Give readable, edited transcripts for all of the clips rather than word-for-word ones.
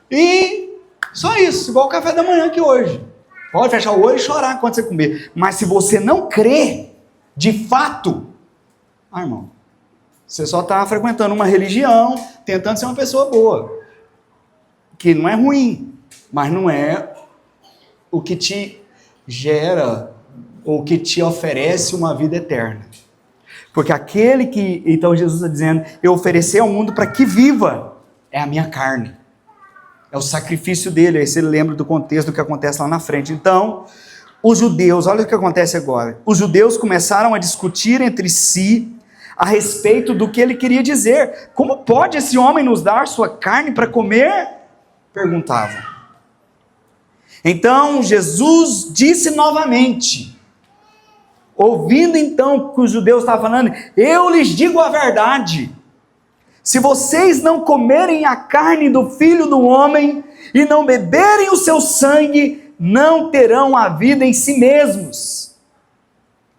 e só isso, igual o café da manhã aqui hoje. Pode fechar o olho e chorar quando você comer. Mas se você não crê, de fato, irmão, você só está frequentando uma religião, tentando ser uma pessoa boa. Que não é ruim, mas não é o que te gera ou que te oferece uma vida eterna. Porque aquele que, então Jesus está dizendo, eu ofereci ao mundo para que viva, é a minha carne. É o sacrifício dele, aí você lembra do contexto do que acontece lá na frente. Então, os judeus, olha o que acontece agora. Os judeus começaram a discutir entre si a respeito do que ele queria dizer. Como pode esse homem nos dar sua carne para comer? Perguntavam. Então, Jesus disse novamente, ouvindo então o que os judeus estavam falando, eu lhes digo a verdade, se vocês não comerem a carne do Filho do Homem e não beberem o seu sangue, não terão a vida em si mesmos.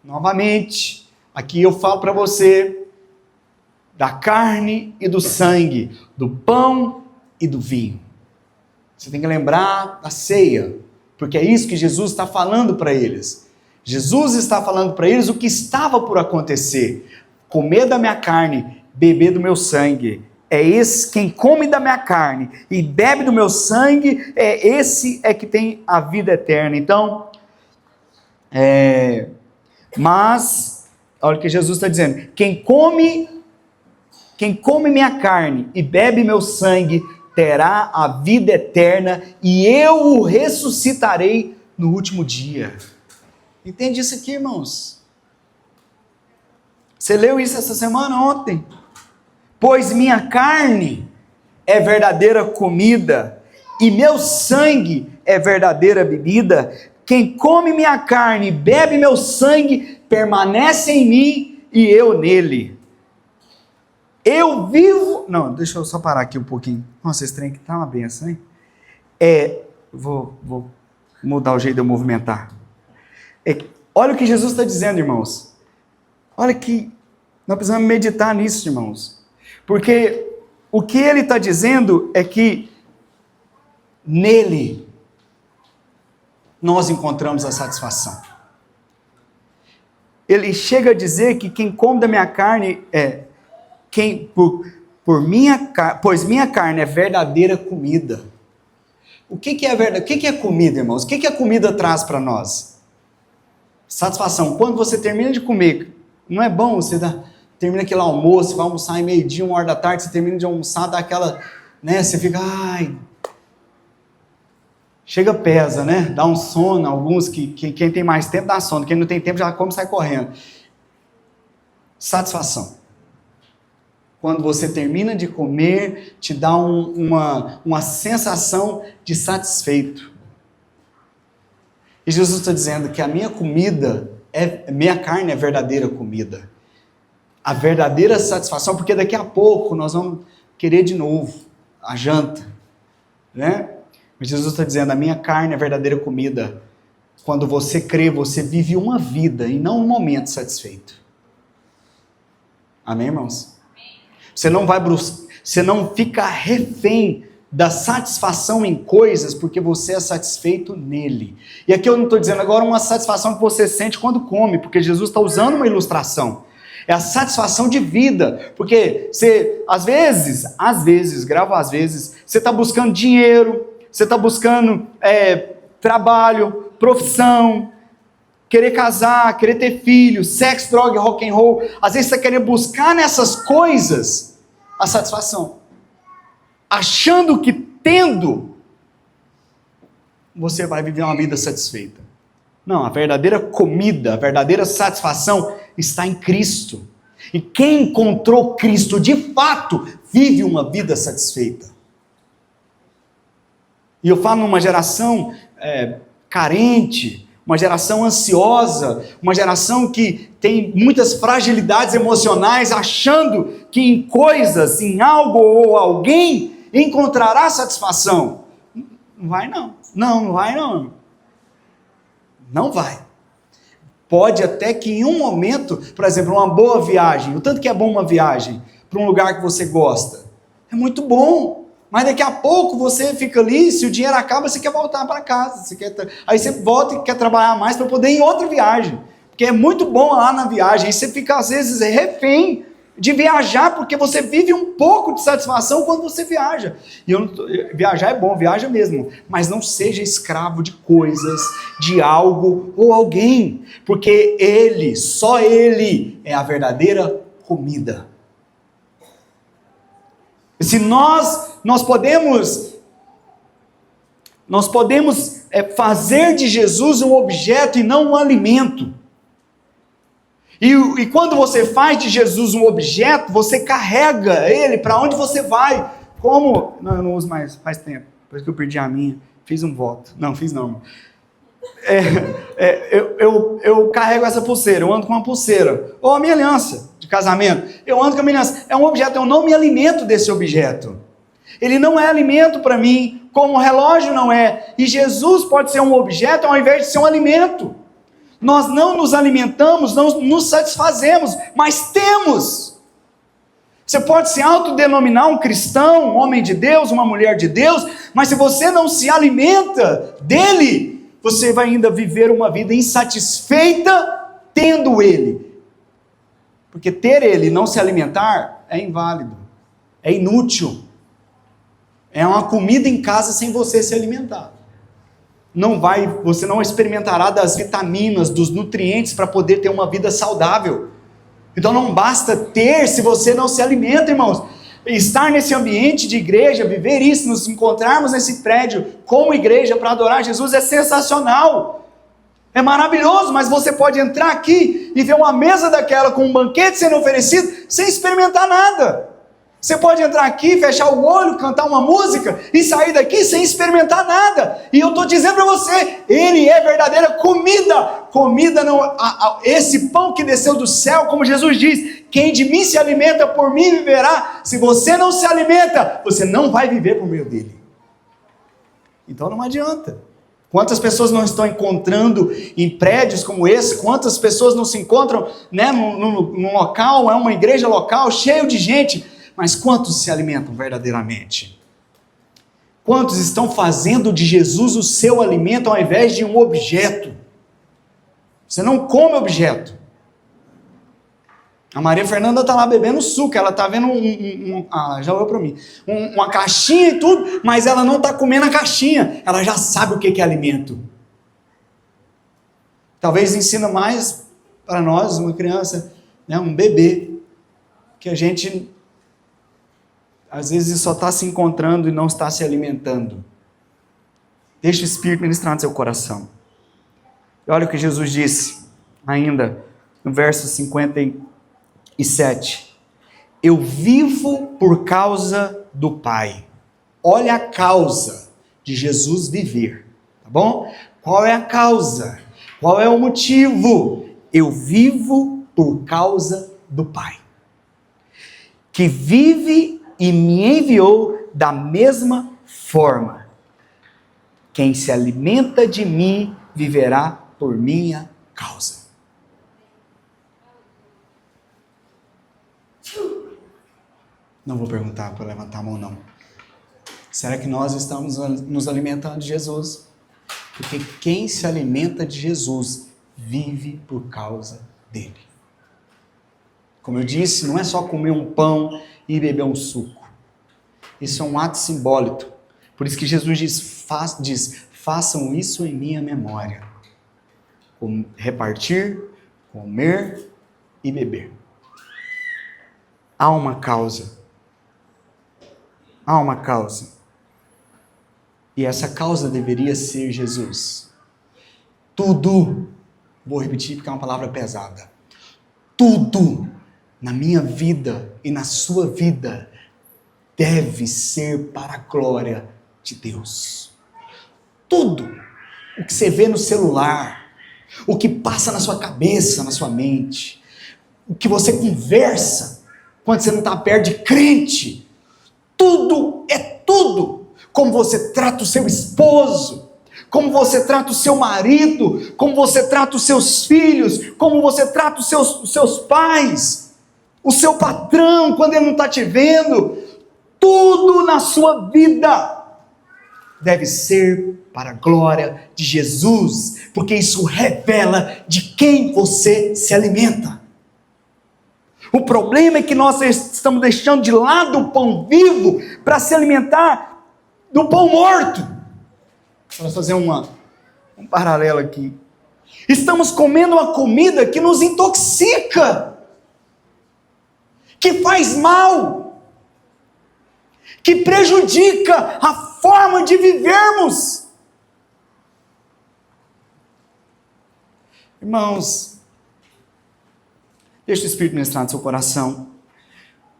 Novamente, aqui eu falo para você da carne e do sangue, do pão e do vinho. Você tem que lembrar da ceia, porque é isso que Jesus está falando para eles. Jesus está falando para eles o que estava por acontecer. Comer da minha carne, beber do meu sangue. É esse, quem come da minha carne e bebe do meu sangue, esse que tem a vida eterna. Então, mas, olha o que Jesus está dizendo, quem come minha carne e bebe meu sangue, terá a vida eterna e eu o ressuscitarei no último dia. Entende isso aqui, irmãos? Você leu isso essa semana, ontem? Pois minha carne é verdadeira comida e meu sangue é verdadeira bebida. Quem come minha carne e bebe meu sangue permanece em mim e eu nele. Eu vivo... Não, deixa eu só parar aqui um pouquinho. Nossa, esse trem aqui tá uma benção, hein? Vou mudar o jeito de eu movimentar. Olha o que Jesus está dizendo, irmãos. Olha que nós precisamos meditar nisso, irmãos. Porque o que ele está dizendo é que nele nós encontramos a satisfação. Ele chega a dizer que quem come da minha carne pois minha carne é verdadeira comida. O que é verdade? O que é comida, irmãos? O que a comida traz para nós? Satisfação. Quando você termina de comer, não é bom você termina aquele almoço, vai almoçar em meio-dia, 1h da tarde, você termina de almoçar, dá aquela, né, você fica, chega pesa, né, dá um sono, alguns quem tem mais tempo dá sono, quem não tem tempo já come e sai correndo. Satisfação. Quando você termina de comer, te dá uma sensação de satisfeito. E Jesus está dizendo que a minha comida, minha carne é verdadeira comida. A verdadeira satisfação, porque daqui a pouco nós vamos querer de novo a janta, né? Mas Jesus está dizendo, a minha carne é verdadeira comida. Quando você crê, você vive uma vida e não um momento satisfeito. Amém, irmãos? Você não fica refém da satisfação em coisas, porque você é satisfeito nele. E aqui eu não estou dizendo agora uma satisfação que você sente quando come, porque Jesus está usando uma ilustração. É a satisfação de vida, porque você, às vezes, você está buscando dinheiro, você está buscando trabalho, profissão, querer casar, querer ter filhos, sexo, droga, rock and roll. Às vezes você quer buscar nessas coisas a satisfação, achando que tendo, você vai viver uma vida satisfeita. Não, a verdadeira comida, a verdadeira satisfação está em Cristo. E quem encontrou Cristo de fato, vive uma vida satisfeita. E eu falo numa geração carente, uma geração ansiosa, uma geração que tem muitas fragilidades emocionais, achando que em coisas, em algo ou alguém, encontrará satisfação. Não vai não. Não vai não. Não vai. Pode até que em um momento, por exemplo, uma boa viagem, o tanto que é bom uma viagem, para um lugar que você gosta, é muito bom. Mas daqui a pouco você fica ali, se o dinheiro acaba, você quer voltar para casa. Aí você volta e quer trabalhar mais para poder ir em outra viagem. Porque é muito bom lá na viagem. Aí você fica, às vezes, refém de viajar, porque você vive um pouco de satisfação quando você viaja. Viajar é bom, viaja mesmo. Mas não seja escravo de coisas, de algo ou alguém. Porque Ele, só Ele, é a verdadeira comida. Se nós podemos fazer de Jesus um objeto e não um alimento. E quando você faz de Jesus um objeto, você carrega ele para onde você vai. Como? Não, eu não uso mais, faz tempo. Depois que eu perdi a minha, fiz um voto. Não, fiz não. Eu carrego essa pulseira, eu ando com uma pulseira. Ou a minha aliança de casamento. Eu ando com a minha aliança. É um objeto, eu não me alimento desse objeto. Ele não é alimento para mim, como o relógio não é. E Jesus pode ser um objeto ao invés de ser um alimento. Nós não nos alimentamos, não nos satisfazemos, mas temos. Você pode se autodenominar um cristão, um homem de Deus, uma mulher de Deus, mas se você não se alimenta dele, você vai ainda viver uma vida insatisfeita tendo ele. Porque ter ele e não se alimentar é inválido, é inútil. É uma comida em casa sem você se alimentar. Você não experimentará das vitaminas, dos nutrientes para poder ter uma vida saudável. Então não basta ter se você não se alimenta, irmãos. Estar nesse ambiente de igreja, viver isso, nos encontrarmos nesse prédio como igreja para adorar Jesus é sensacional. É maravilhoso, mas você pode entrar aqui e ver uma mesa daquela com um banquete sendo oferecido sem experimentar nada. Você pode entrar aqui, fechar o olho, cantar uma música e sair daqui sem experimentar nada. E eu estou dizendo para você, Ele é verdadeira comida. Comida não, esse pão que desceu do céu, como Jesus diz, quem de mim se alimenta, por mim viverá. Se você não se alimenta, você não vai viver por meio dele. Então não adianta. Quantas pessoas não estão encontrando em prédios como esse? Quantas pessoas não se encontram, né, num local, é uma igreja local, cheio de gente. Mas quantos se alimentam verdadeiramente? Quantos estão fazendo de Jesus o seu alimento ao invés de um objeto? Você não come objeto. A Maria Fernanda está lá bebendo suco, ela está vendo já olhou para mim, uma caixinha e tudo, mas ela não está comendo a caixinha, ela já sabe o que é alimento. Talvez ensina mais para nós, uma criança, né, um bebê, que a gente às vezes só está se encontrando e não está se alimentando. Deixa o Espírito ministrar no seu coração. E olha o que Jesus disse, ainda, no verso 57. Eu vivo por causa do Pai. Olha a causa de Jesus viver, tá bom? Qual é a causa? Qual é o motivo? Eu vivo por causa do Pai, que vive e me enviou da mesma forma. Quem se alimenta de mim viverá por minha causa. Não vou perguntar para levantar a mão, não. Será que nós estamos nos alimentando de Jesus? Porque quem se alimenta de Jesus vive por causa dele. Como eu disse, não é só comer um pão e beber um suco. Isso é um ato simbólico. Por isso que Jesus diz, façam isso em minha memória. Repartir, comer e beber. Há uma causa. Há uma causa. E essa causa deveria ser Jesus. Tudo, vou repetir porque é uma palavra pesada. Tudo na minha vida e na sua vida deve ser para a glória de Deus. Tudo o que você vê no celular, o que passa na sua cabeça, na sua mente, o que você conversa quando você não está perto de crente, tudo é tudo. Como você trata o seu esposo, como você trata o seu marido, como você trata os seus filhos, como você trata os seus pais, o seu patrão quando ele não está te vendo. tudo na sua vida deve ser para a glória de Jesus, porque isso revela de quem você se alimenta. O problema é que nós estamos deixando de lado o pão vivo para se alimentar do pão morto. Vamos fazer um paralelo aqui. Estamos comendo uma comida que nos intoxica, que faz mal, que prejudica a forma de vivermos. Irmãos, deixa o Espírito ministrar no seu coração.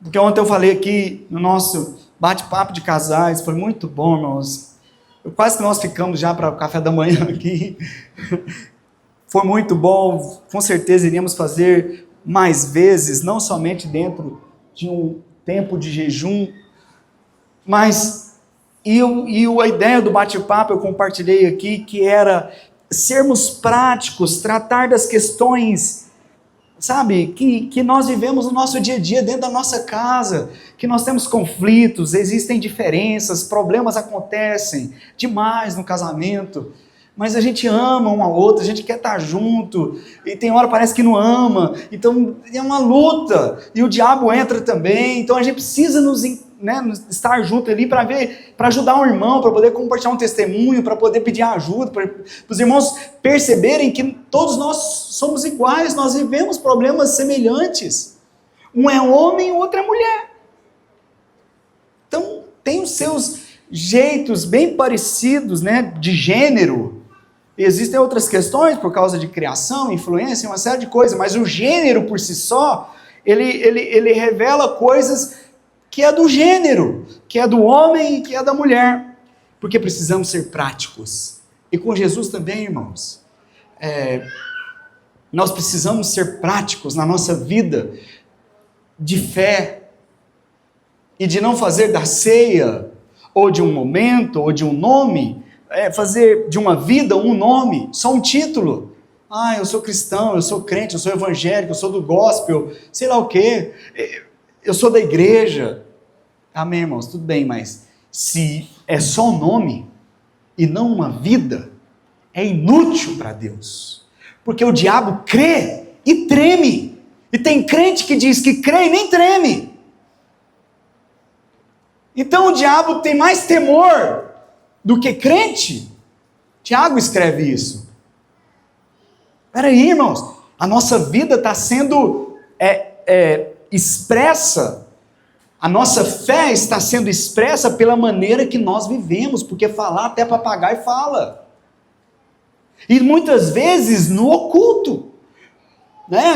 Porque ontem eu falei aqui no nosso bate-papo de casais, foi muito bom, irmãos. Quase que nós ficamos já para o café da manhã aqui. Foi muito bom, com certeza iríamos fazer mais vezes, não somente dentro de um tempo de jejum, mas a ideia do bate-papo eu compartilhei aqui, que era sermos práticos, tratar das questões, sabe, que nós vivemos no nosso dia a dia, dentro da nossa casa, que nós temos conflitos, existem diferenças, problemas acontecem demais no casamento, mas a gente ama um ao outro, a gente quer estar junto, e tem hora parece que não ama, então é uma luta, e o diabo entra também, então a gente precisa estar junto ali para ajudar um irmão, para poder compartilhar um testemunho, para poder pedir ajuda, para os irmãos perceberem que todos nós somos iguais, nós vivemos problemas semelhantes, um é homem, o outro é mulher, então tem os seus jeitos bem parecidos, de gênero. Existem outras questões por causa de criação, influência, uma série de coisas, mas o gênero por si só, ele revela coisas que é do gênero, que é do homem e que é da mulher, porque precisamos ser práticos. E com Jesus também, irmãos, nós precisamos ser práticos na nossa vida de fé e de não fazer da ceia, ou de um momento, ou de um nome, fazer de uma vida um nome, só um título. Eu sou cristão, eu sou crente, eu sou evangélico, eu sou do gospel, sei lá o quê, eu sou da igreja. Amém, irmãos, tudo bem, mas se é só um nome e não uma vida, é inútil para Deus, porque o diabo crê e treme, e tem crente que diz que crê e nem treme. Então o diabo tem mais temor do que crente? Tiago escreve isso. Espera aí, irmãos, a nossa vida está sendo expressa, a nossa fé está sendo expressa pela maneira que nós vivemos, porque falar até papagaio fala. E muitas vezes no oculto,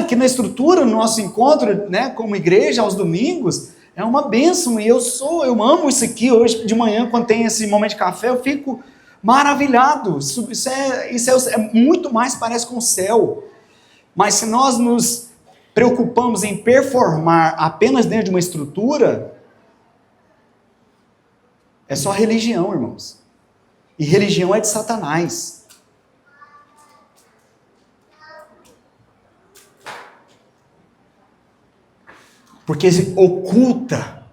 aqui na estrutura, no nosso encontro, como igreja aos domingos, é uma bênção, e eu amo isso aqui. Hoje de manhã, quando tem esse momento de café, eu fico maravilhado. Isso é muito mais parece com o céu. Mas se nós nos preocupamos em performar apenas dentro de uma estrutura, é só religião, irmãos. E religião é de Satanás. Porque oculta,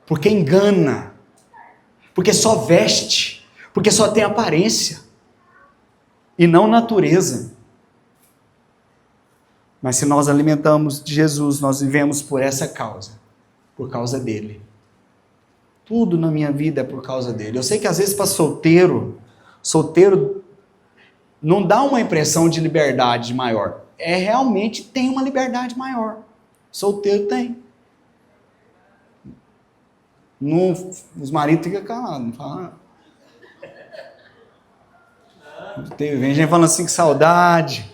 porque engana, porque só veste, porque só tem aparência, e não natureza. Mas se nós alimentamos de Jesus, nós vivemos por essa causa, por causa dele. Tudo na minha vida é por causa dele. Eu sei que às vezes para solteiro não dá uma impressão de liberdade maior. Realmente tem uma liberdade maior. Solteiro tem. Os maridos ficam calados, não falam. Vem gente falando assim, que saudade.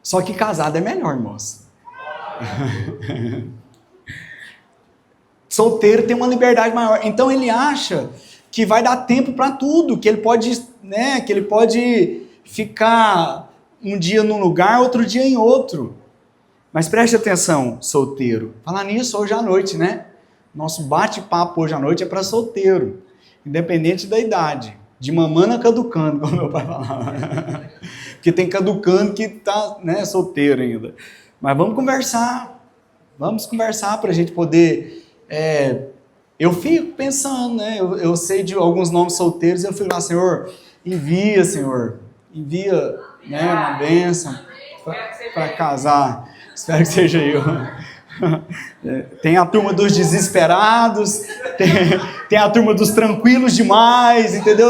Só que casado é melhor, moça. Solteiro tem uma liberdade maior. Então ele acha que vai dar tempo para tudo, que ele pode, ficar um dia num lugar, outro dia em outro. Mas preste atenção, solteiro. Falar nisso hoje à noite, Nosso bate-papo hoje à noite é para solteiro, independente da idade. De mamana caducando, como meu pai falava. Porque tem caducando que está solteiro ainda. Mas vamos conversar. Vamos conversar para a gente poder... eu fico pensando, né? Eu sei de alguns nomes solteiros, eu fico lá, Senhor, envia, né, uma bênção para casar. Espero que seja eu. Tem a turma dos desesperados, tem a turma dos tranquilos demais, entendeu?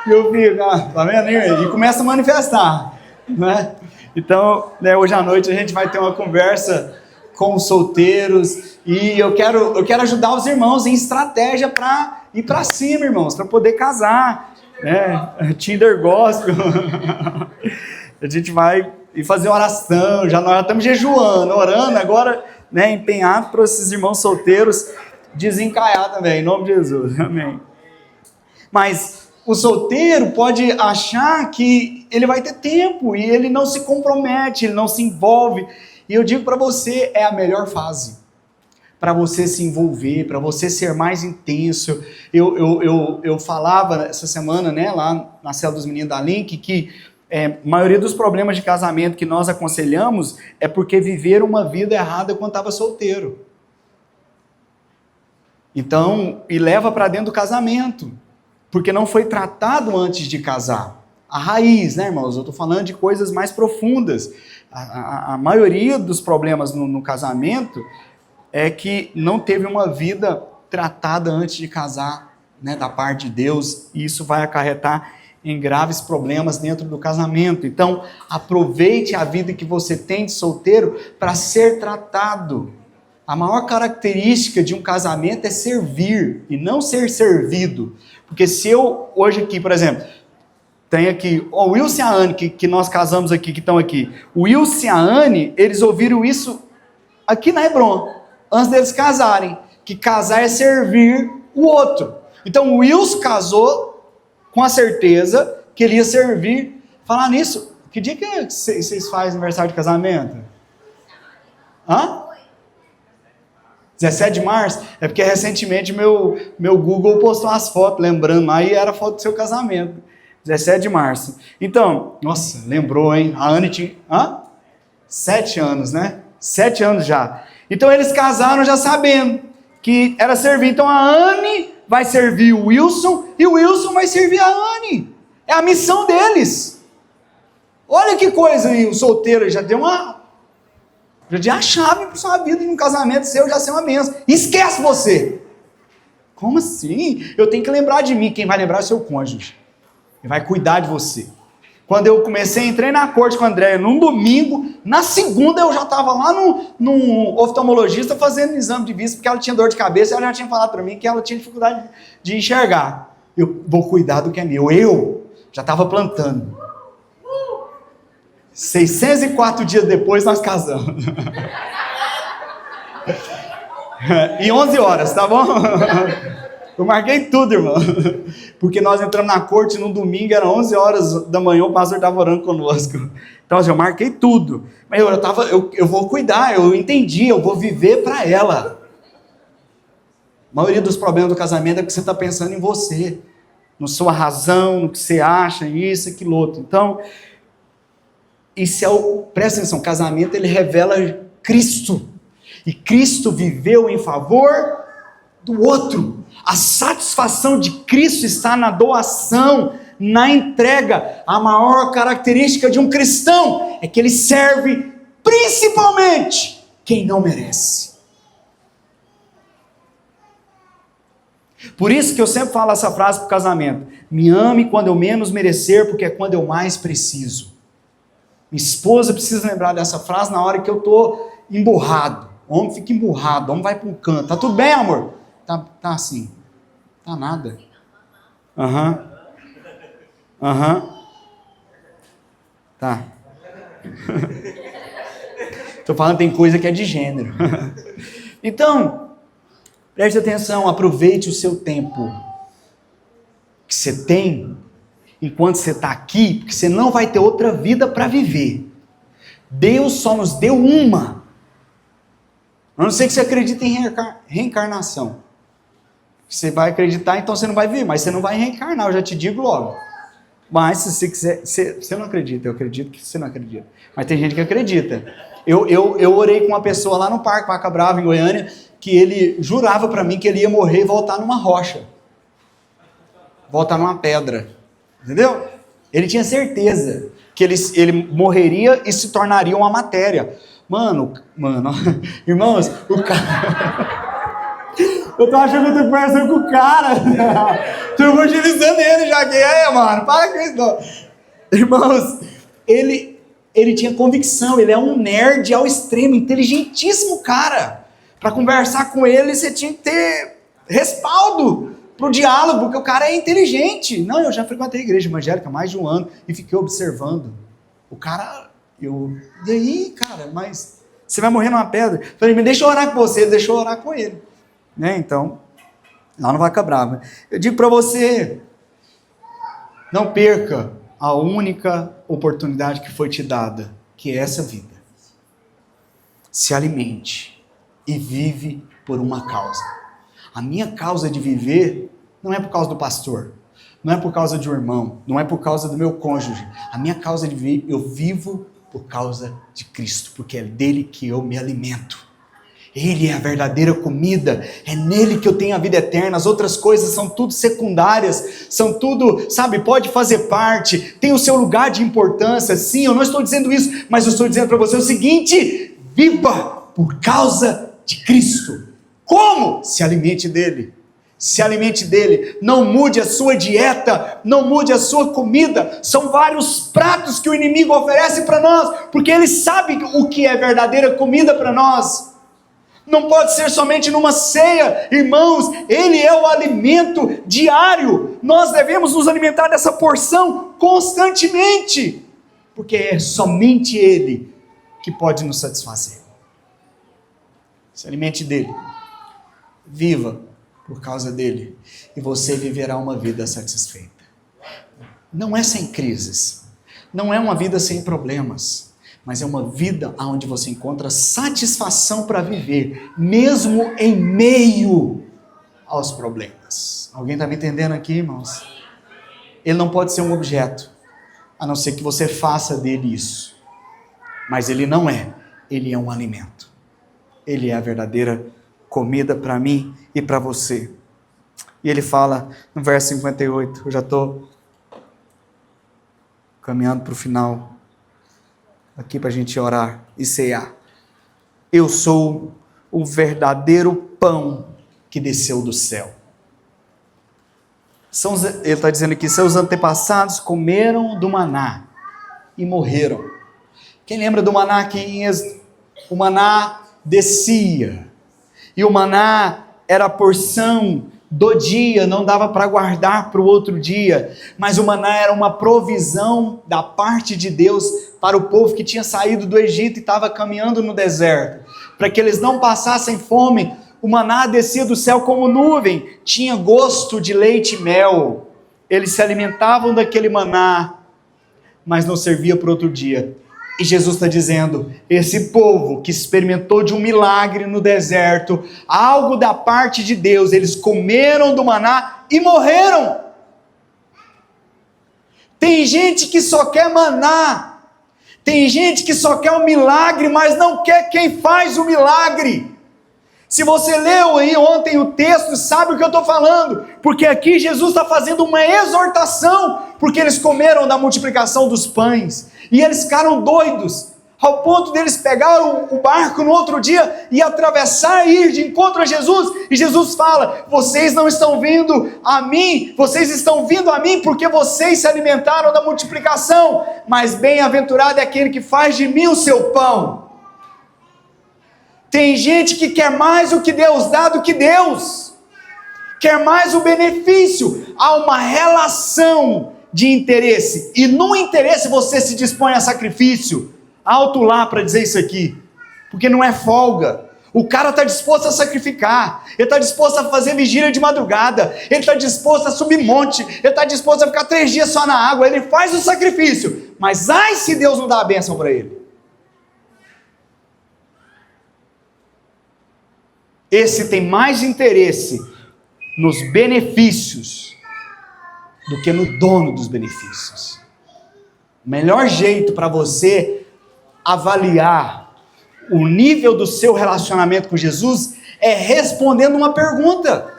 Eu fico, tá vendo? E começa a manifestar, né? Então, né, hoje à noite a gente vai ter uma conversa com os solteiros e eu quero ajudar os irmãos em estratégia para ir para cima, irmãos, para poder casar, né? Tinder Gospel. A gente vai fazer oração, nós já estamos jejuando, orando agora, né, empenhado para esses irmãos solteiros desencalhar também, em nome de Jesus, amém. Mas o solteiro pode achar que ele vai ter tempo e ele não se compromete, ele não se envolve. E eu digo para você, é a melhor fase para você se envolver, para você ser mais intenso. Eu falava essa semana, né, lá na célula dos meninos da Link, que a maioria dos problemas de casamento que nós aconselhamos é porque viveram uma vida errada quando estava solteiro. Então, e leva para dentro do casamento, porque não foi tratado antes de casar. A raiz, né, irmãos? Eu estou falando de coisas mais profundas. A maioria dos problemas no casamento é que não teve uma vida tratada antes de casar, né, da parte de Deus, e isso vai acarretar em graves problemas dentro do casamento. Então, aproveite a vida que você tem de solteiro para ser tratado. A maior característica de um casamento é servir e não ser servido. Porque se eu, hoje aqui, por exemplo, tenho aqui o Wilson e a Anne, que nós casamos aqui, que estão aqui. O Wilson e a Anne, eles ouviram isso aqui na Hebron, antes deles casarem, que casar é servir o outro. Então, o Wilson casou com a certeza que ele ia servir. Falar nisso, que dia que vocês fazem aniversário de casamento? Hã? 17 de março? É porque recentemente meu Google postou as fotos, lembrando, aí era foto do seu casamento. 17 de março. Então, nossa, lembrou, hein? A Anne tinha... 7 anos, né? 7 anos já. Então eles casaram já sabendo que era servir. Então a Anne vai servir o Wilson e o Wilson vai servir a Anne. É a missão deles. Olha que coisa aí, o solteiro já deu a chave para sua vida em um casamento seu, já ser uma bênção. Esquece você. Como assim? Eu tenho que lembrar de mim. Quem vai lembrar é o seu cônjuge. Ele vai cuidar de você. Quando eu entrei na corte com a Andréia num domingo, na segunda eu já estava lá num oftalmologista fazendo exame de vista, porque ela tinha dor de cabeça e ela já tinha falado para mim que ela tinha dificuldade de enxergar. Eu vou cuidar do que é meu. Eu já estava plantando. 604 dias depois nós casamos. E 11 horas, tá bom? Eu marquei tudo, irmão. Porque nós entramos na corte no domingo, era 11 horas da manhã, o pastor estava orando conosco. Então, assim, eu marquei tudo. Mas eu vou cuidar, eu entendi, eu vou viver para ela. A maioria dos problemas do casamento é porque você está pensando em você, na sua razão, no que você acha, isso, aquilo, outro. Então, presta atenção, casamento, ele revela Cristo. E Cristo viveu em favor do outro. A satisfação de Cristo está na doação, na entrega. A maior característica de um cristão é que ele serve principalmente quem não merece. Por isso que eu sempre falo essa frase para o casamento: me ame quando eu menos merecer, porque é quando eu mais preciso. Minha esposa precisa lembrar dessa frase na hora que eu estou emburrado. O homem fica emburrado, o homem vai para um canto. Tá tudo bem, amor? Tá assim. Tá nada. Tá. Tô falando, tem coisa que é de gênero. Então, preste atenção, aproveite o seu tempo que você tem enquanto você está aqui, porque você não vai ter outra vida para viver. Deus só nos deu uma. A não ser que você acredite em reencarnação. Você vai acreditar, então você não vai viver, mas você não vai reencarnar, eu já te digo logo. Mas se você quiser, você não acredita, eu acredito que você não acredita. Mas tem gente que acredita. Eu orei com uma pessoa lá no Parque Vaca Brava, em Goiânia, que ele jurava para mim que ele ia morrer e voltar numa rocha. Voltar numa pedra. Entendeu? Ele tinha certeza que ele morreria e se tornaria uma matéria. Mano, irmãos, o cara... Eu tô achando que eu tô conversando com o cara. Tô evangelizando ele já que mano, para com isso não. Irmãos, ele tinha convicção, ele é um nerd ao extremo, inteligentíssimo cara. Para conversar com ele, você tinha que ter respaldo pro diálogo, porque o cara é inteligente. Não, eu já frequentei a igreja evangélica há mais de um ano e fiquei observando. O cara, e aí, cara, mas você vai morrer numa pedra? Eu falei, me deixa eu orar com você, deixa eu orar com ele. Né, então, lá no Vaca Brava. Eu digo para você, não perca a única oportunidade que foi te dada, que é essa vida. Se alimente e vive por uma causa. A minha causa de viver não é por causa do pastor, não é por causa de um irmão, não é por causa do meu cônjuge. A minha causa de viver, eu vivo por causa de Cristo, porque é dele que eu me alimento. Ele é a verdadeira comida, é nele que eu tenho a vida eterna, as outras coisas são tudo secundárias, são tudo, sabe, pode fazer parte, tem o seu lugar de importância, sim, eu não estou dizendo isso, mas eu estou dizendo para você o seguinte, viva por causa de Cristo. Como? Se alimente dele, não mude a sua dieta, não mude a sua comida, são vários pratos que o inimigo oferece para nós, porque ele sabe o que é verdadeira comida para nós. Não pode ser somente numa ceia, irmãos, ele é o alimento diário, nós devemos nos alimentar dessa porção constantemente, porque é somente ele que pode nos satisfazer. Se alimente dele, viva por causa dele, e você viverá uma vida satisfeita. Não é sem crises, não é uma vida sem problemas, mas é uma vida onde você encontra satisfação para viver, mesmo em meio aos problemas. Alguém está me entendendo aqui, irmãos? Ele não pode ser um objeto, a não ser que você faça dele isso. Mas ele não é, ele é um alimento. Ele é a verdadeira comida para mim e para você. E ele fala no verso 58, eu já estou caminhando para o final, aqui para a gente orar e cear. Eu sou o verdadeiro pão que desceu do céu. Ele está dizendo aqui, seus antepassados comeram do maná e morreram. Quem lembra do maná aqui em Êxodo? O maná descia, e o maná era a porção do dia, não dava para guardar para o outro dia, mas o maná era uma provisão da parte de Deus para o povo que tinha saído do Egito e estava caminhando no deserto, para que eles não passassem fome. O maná descia do céu como nuvem, tinha gosto de leite e mel, eles se alimentavam daquele maná, mas não servia para outro dia. E Jesus está dizendo, esse povo que experimentou de um milagre no deserto, algo da parte de Deus, eles comeram do maná e morreram. Tem gente que só quer maná, tem gente que só quer um milagre, mas não quer quem faz o milagre. Se você leu aí ontem o texto, sabe o que eu estou falando, porque aqui Jesus está fazendo uma exortação, porque eles comeram da multiplicação dos pães, e eles ficaram doidos, ao ponto deles pegar o barco no outro dia, e atravessar e ir de encontro a Jesus, e Jesus fala, vocês não estão vindo a mim, vocês estão vindo a mim, porque vocês se alimentaram da multiplicação, mas bem-aventurado é aquele que faz de mim o seu pão. Tem gente que quer mais o que Deus dá do que Deus, quer mais o benefício, há uma relação de interesse, e no interesse você se dispõe a sacrifício, alto lá para dizer isso aqui, porque não é folga, o cara está disposto a sacrificar, ele está disposto a fazer vigília de madrugada, ele está disposto a subir monte, ele está disposto a ficar 3 dias só na água, ele faz o sacrifício, mas ai se Deus não dá a bênção para ele. Esse tem mais interesse nos benefícios do que no dono dos benefícios. O melhor jeito para você avaliar o nível do seu relacionamento com Jesus é respondendo uma pergunta.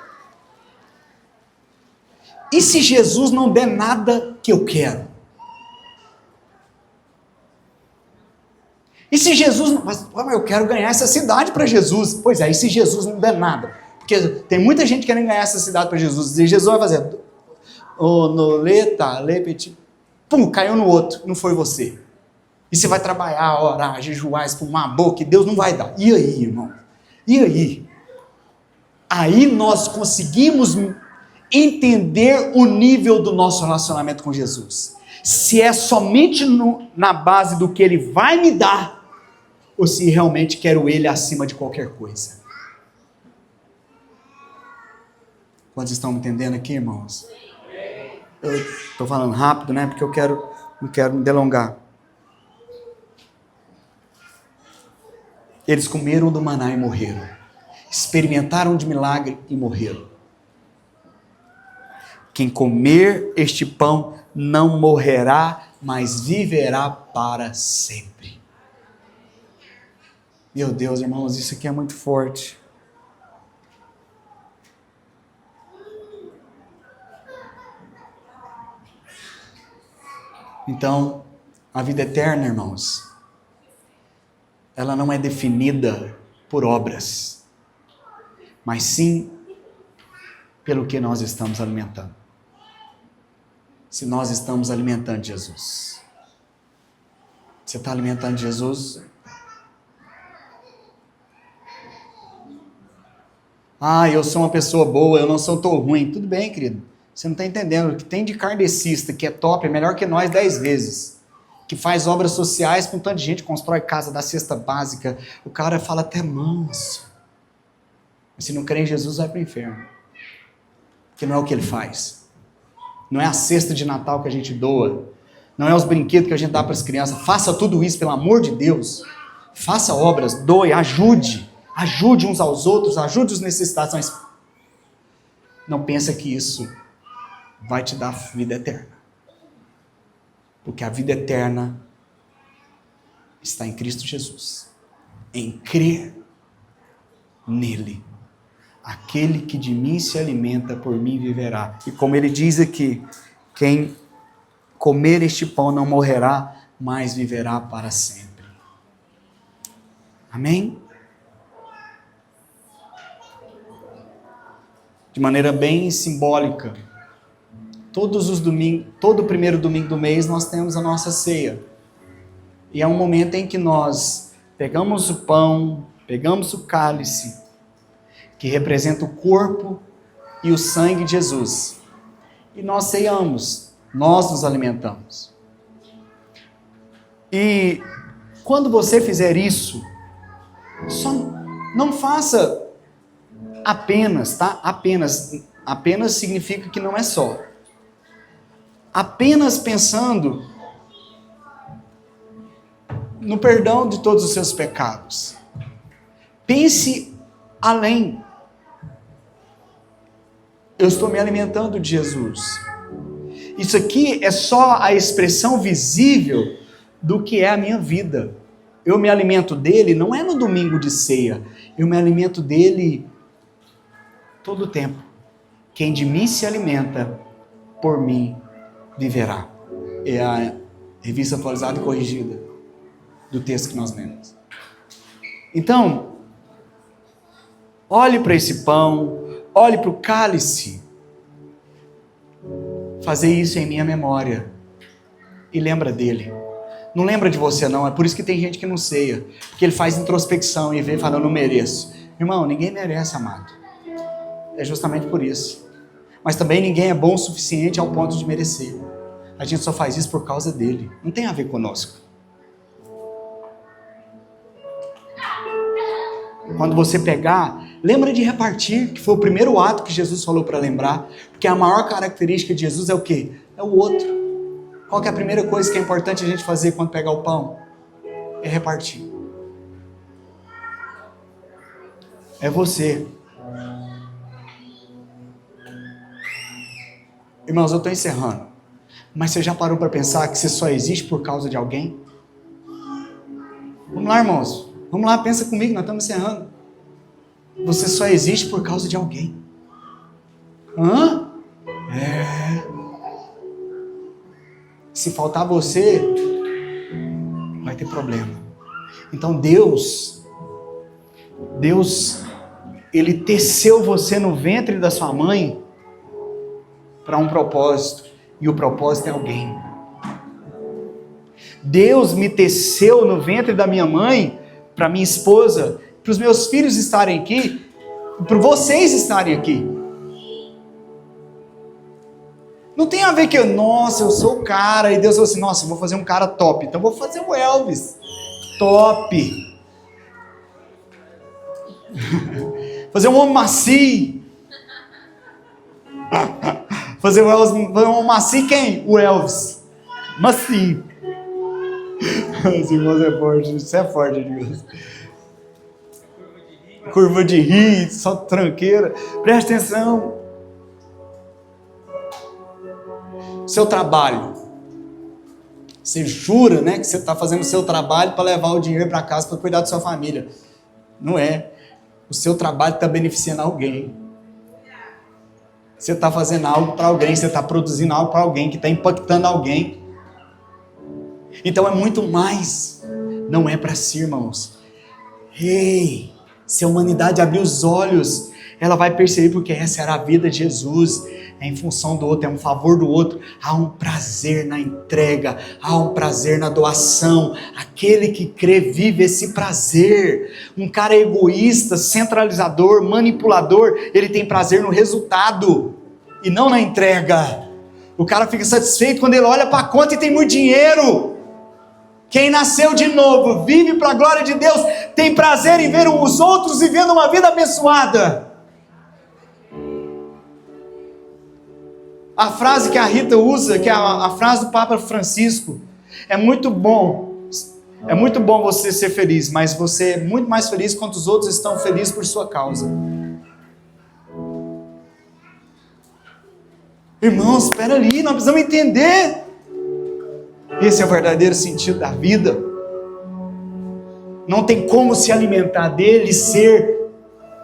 E se Jesus não der nada que eu quero? E se Jesus... Mas eu quero ganhar essa cidade para Jesus. Pois é, e se Jesus não der nada? Porque tem muita gente querendo ganhar essa cidade para Jesus. E Jesus vai fazer... Pum, caiu no outro. Não foi você. E você vai trabalhar, orar, jejuar, espumar a boca. E Deus não vai dar. E aí, irmão? E aí? Aí nós conseguimos entender o nível do nosso relacionamento com Jesus. Se é somente na base do que Ele vai me dar, ou se realmente quero Ele acima de qualquer coisa. Quantos estão me entendendo aqui, irmãos? Eu estou falando rápido, né? Porque não quero me delongar. Eles comeram do maná e morreram. Experimentaram de milagre e morreram. Quem comer este pão não morrerá, mas viverá para sempre. Meu Deus, irmãos, isso aqui é muito forte. Então, a vida eterna, irmãos, ela não é definida por obras, mas sim pelo que nós estamos alimentando. Se nós estamos alimentando Jesus. Você está alimentando Jesus? Eu sou uma pessoa boa, eu não sou tão ruim. Tudo bem, querido. Você não está entendendo. O que tem de kardecista, que é top, é melhor que nós 10 vezes. Que faz obras sociais com tanta gente, constrói casa da cesta básica. O cara fala até manso. Mas se não crê em Jesus, vai para o inferno. Porque não é o que ele faz. Não é a cesta de Natal que a gente doa. Não é os brinquedos que a gente dá para as crianças. Faça tudo isso, pelo amor de Deus. Faça obras, doe, ajude. Ajude uns aos outros, ajude os necessitados. Mas não pensa que isso vai te dar vida eterna. Porque a vida eterna está em Cristo Jesus. Em crer nele. Aquele que de mim se alimenta, por mim viverá. E como ele diz aqui, quem comer este pão não morrerá, mas viverá para sempre. Amém? De maneira bem simbólica, todos os domingos, todo primeiro domingo do mês nós temos a nossa ceia. E é um momento em que nós pegamos o pão, pegamos o cálice, que representa o corpo e o sangue de Jesus. E nós ceiamos, nós nos alimentamos. E quando você fizer isso, só não faça apenas, tá? Apenas significa que não é só. Apenas pensando no perdão de todos os seus pecados. Pense além. Eu estou me alimentando de Jesus. Isso aqui é só a expressão visível do que é a minha vida. Eu me alimento dele não é no domingo de ceia. Eu me alimento dele todo o tempo. Quem de mim se alimenta, por mim viverá. É a revista atualizada e corrigida do texto que nós lemos. Então, olhe para esse pão, olhe para o cálice. Fazer isso em minha memória. E lembra dele. Não lembra de você não, é por isso que tem gente que não ceia. Porque ele faz introspecção e vê e fala, eu não mereço. Irmão, ninguém merece, amado. É justamente por isso. Mas também ninguém é bom o suficiente ao ponto de merecer. A gente só faz isso por causa dele. Não tem a ver conosco. Quando você pegar, lembra de repartir, que foi o primeiro ato que Jesus falou para lembrar. Porque a maior característica de Jesus é o quê? É o outro. Qual que é a primeira coisa que é importante a gente fazer quando pegar o pão? É repartir. É você. Irmãos, eu estou encerrando. Mas você já parou para pensar que você só existe por causa de alguém? Vamos lá, irmãos. Vamos lá, pensa comigo, nós estamos encerrando. Você só existe por causa de alguém. Hã? Se faltar você, vai ter problema. Então Deus, Ele teceu você no ventre da sua mãe para um propósito. E o propósito é alguém. Deus me teceu no ventre da minha mãe para minha esposa, para os meus filhos estarem aqui, para vocês estarem aqui. Não tem a ver que, nossa, eu sou o cara, e Deus falou assim, nossa, eu vou fazer um cara top, então eu vou fazer o Elvis, top. Fazer um homem macio. Fazer um homem macio quem? O Elvis. Macio. Os irmãos é forte, isso é forte, Deus. Curva de rir, só tranqueira. Presta atenção. Seu trabalho. Você jura, né, que você está fazendo o seu trabalho para levar o dinheiro para casa para cuidar da sua família. Não é. O seu trabalho está beneficiando alguém. Você está fazendo algo para alguém, você está produzindo algo para alguém, que está impactando alguém. Então é muito mais. Não é para si, irmãos. Ei, se a humanidade abrir os olhos, ela vai perceber, porque essa era a vida de Jesus. É em função do outro, é um favor do outro. Há um prazer na entrega, há um prazer na doação. Aquele que crê vive esse prazer. Um cara egoísta, centralizador, manipulador, ele tem prazer no resultado e não na entrega. O cara fica satisfeito quando ele olha para a conta e tem muito dinheiro. Quem nasceu de novo, vive para a glória de Deus, tem prazer em ver os outros vivendo uma vida abençoada. A frase que a Rita usa, que é a frase do Papa Francisco, é muito bom você ser feliz, mas você é muito mais feliz quando os outros estão felizes por sua causa. Irmãos, espera ali, nós precisamos entender. Esse é o verdadeiro sentido da vida. Não tem como se alimentar dele e ser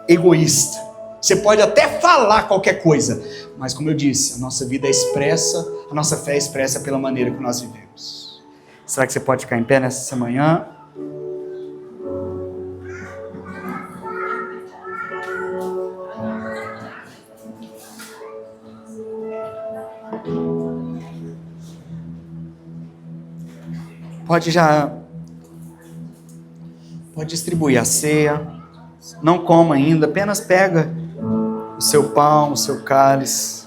egoísta. Você pode até falar qualquer coisa, mas como eu disse, a nossa vida é expressa, a nossa fé é expressa pela maneira que nós vivemos. Será que você pode ficar em pé nessa manhã? Pode distribuir a ceia. Não coma ainda, apenas pega o seu pão, o seu cálice.